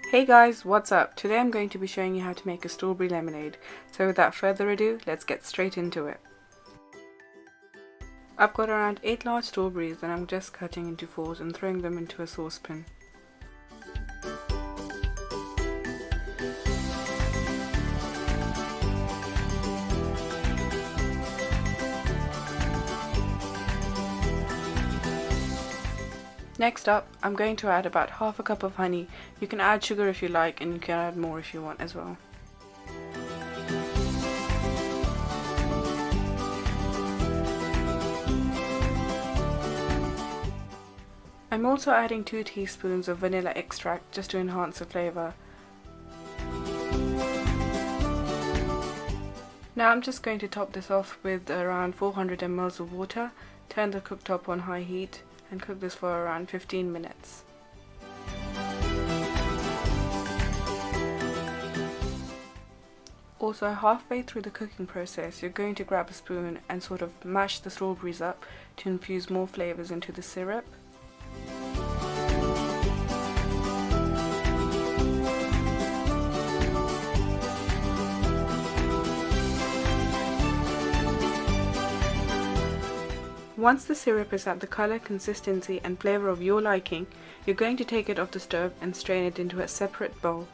Hey guys, what's up? Today I'm going to be showing you how to make a strawberry lemonade. So without further ado, let's get straight into it. I've got around 8 large strawberries and I'm just cutting into 4s and throwing them into a saucepan. Next up, I'm going to add about half a cup of honey. You can add sugar if you like, and you can add more if you want as well. I'm also adding 2 teaspoons of vanilla extract just to enhance the flavour. Now I'm just going to top this off with around 400 ml of water, turn the cooktop on high heat, and cook this for around 15 minutes. Also, halfway through the cooking process, you're going to grab a spoon and sort of mash the strawberries up to infuse more flavours into the syrup. Once the syrup is at the colour, consistency and flavour of your liking, you're going to take it off the stove and strain it into a separate bowl.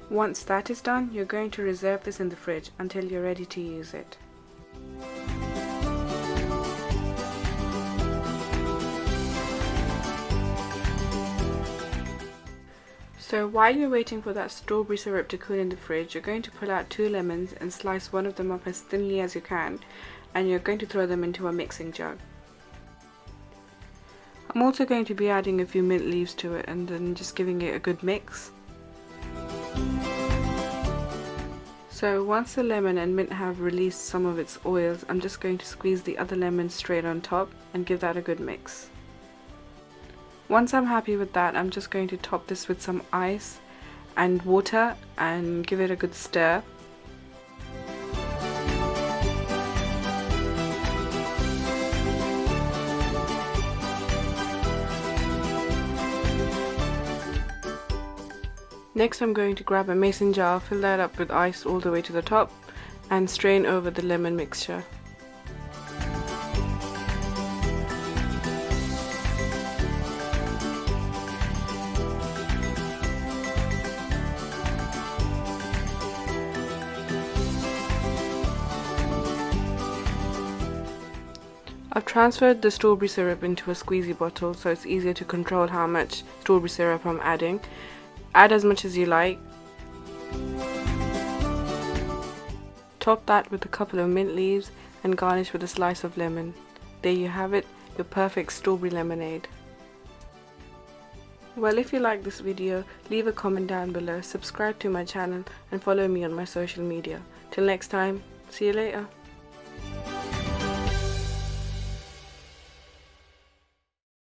Once that is done, you're going to reserve this in the fridge until you're ready to use it. So while you're waiting for that strawberry syrup to cool in the fridge, you're going to pull out 2 lemons and slice one of them up as thinly as you can, and you're going to throw them into a mixing jug. I'm also going to be adding a few mint leaves to it and then just giving it a good mix. So once the lemon and mint have released some of its oils, I'm just going to squeeze the other lemon straight on top and give that a good mix. Once I'm happy with that, I'm just going to top this with some ice and water and give it a good stir. Next I'm going to grab a mason jar, fill that up with ice all the way to the top and strain over the lemon mixture. I've transferred the strawberry syrup into a squeezy bottle so it's easier to control how much strawberry syrup I'm adding. Add as much as you like. Top that with a couple of mint leaves and garnish with a slice of lemon. There you have it, your perfect strawberry lemonade. Well, if you like this video, leave a comment down below, subscribe to my channel and follow me on my social media. Till next time, see you later.